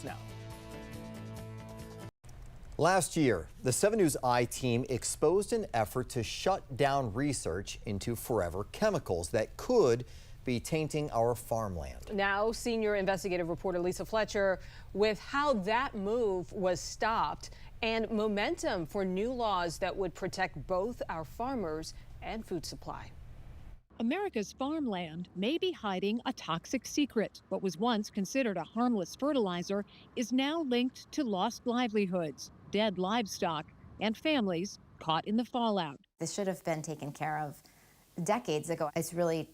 us know. Last year, the 7 News I-team exposed an effort to shut down research into forever chemicals that could be tainting our farmland. Now, senior investigative reporter Lisa Fletcher with how that move was stopped and momentum for new laws that would protect both our farmers and food supply. America's farmland may be hiding a toxic secret. What was once considered a harmless fertilizer is now linked to lost livelihoods, dead livestock, and families caught in the fallout. This should have been taken care of decades ago. It's really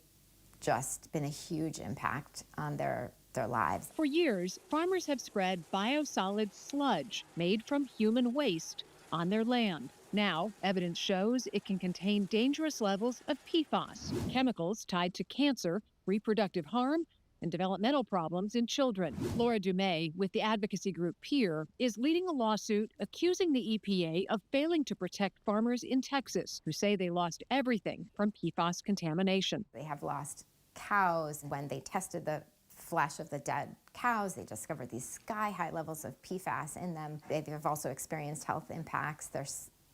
just been a huge impact on their lives. For years, farmers have spread biosolid sludge made from human waste on their land. Now, evidence shows it can contain dangerous levels of PFAS, chemicals tied to cancer, reproductive harm, and developmental problems in children. Laura Dumais, with the advocacy group PEER, is leading a lawsuit accusing the EPA of failing to protect farmers in Texas who say they lost everything from PFAS contamination. They have lost cows. When they tested the flesh of the dead cows, they discovered these sky-high levels of PFAS in them. They've also experienced health impacts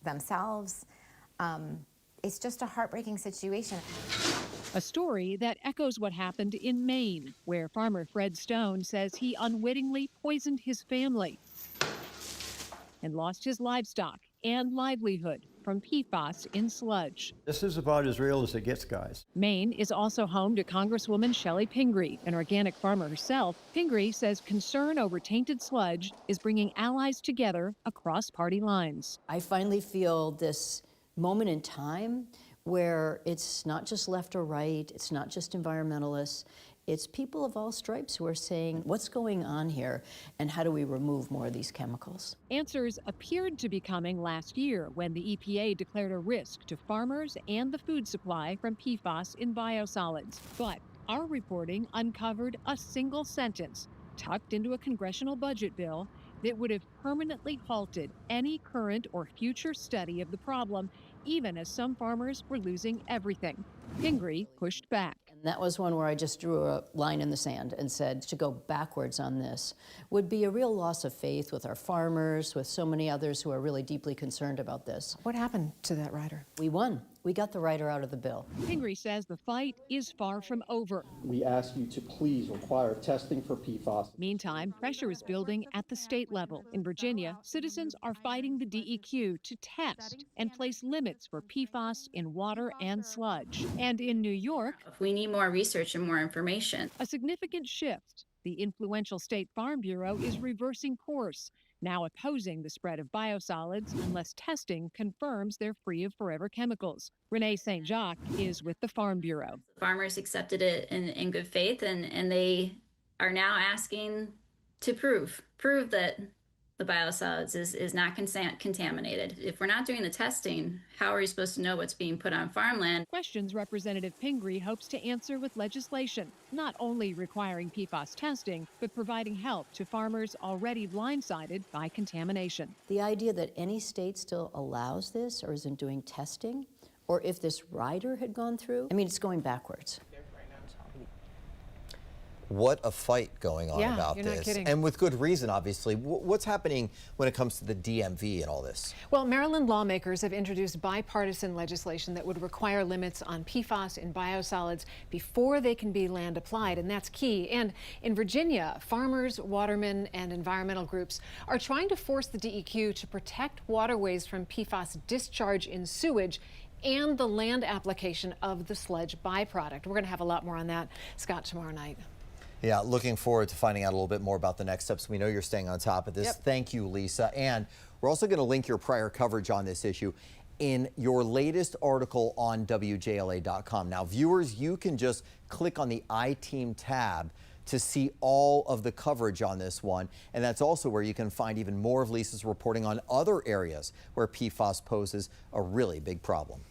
themselves. It's just a heartbreaking situation. A story that echoes what happened in Maine, where farmer Fred Stone says he unwittingly poisoned his family and lost his livestock and livelihood from PFAS in sludge. This is about as real as it gets, guys. Maine is also home to Congresswoman Shelley Pingree, an organic farmer herself. Pingree says concern over tainted sludge is bringing allies together across party lines. I finally feel this moment in time where it's not just left or right, it's not just environmentalists, it's people of all stripes who are saying, what's going on here and how do we remove more of these chemicals? Answers appeared to be coming last year when the EPA declared a risk to farmers and the food supply from PFAS in biosolids. But our reporting uncovered a single sentence tucked into a congressional budget bill that would have permanently halted any current or future study of the problem, even as some farmers were losing everything. Pingree pushed back. And that was one where I just drew a line in the sand and said to go backwards on this would be a real loss of faith with our farmers, with so many others who are really deeply concerned about this. What happened to that rider? We won. We got the rider out of the bill. Pingree says the fight is far from over. We ask you to please require testing for PFAS. Meantime, pressure is building at the state level. In Virginia, citizens are fighting the DEQ to test and place limits for PFAS in water and sludge. And in New York, we need more research and more information. A significant shift. The influential State Farm Bureau is reversing course, now opposing the spread of biosolids unless testing confirms they're free of forever chemicals. Renee St. Jacques is with the Farm Bureau. Farmers accepted it in good faith, and they are now asking to prove that the biosolids is not contaminated. If we're not doing the testing, how are you supposed to know what's being put on farmland? Questions Representative Pingree hopes to answer with legislation, not only requiring PFAS testing, but providing help to farmers already blindsided by contamination. The idea that any state still allows this or isn't doing testing, or if this rider had gone through, I mean, it's going backwards. What a fight going on about you're this. not kidding. And with good reason, obviously. What's happening when it comes to the DMV and all this? Well, Maryland lawmakers have introduced bipartisan legislation that would require limits on PFAS in biosolids before they can be land applied, and that's key. And in Virginia, farmers, watermen, and environmental groups are trying to force the DEQ to protect waterways from PFAS discharge in sewage and the land application of the sludge byproduct. We're going to have a lot more on that, Scott, tomorrow night. Yeah, looking forward to finding out a little bit more about the next steps. We know you're staying on top of this. Yep. Thank you, Lisa. And we're also going to link your prior coverage on this issue in your latest article on WJLA.com. Now, viewers, you can just click on the I-Team tab to see all of the coverage on this one. And that's also where you can find even more of Lisa's reporting on other areas where PFAS poses a really big problem.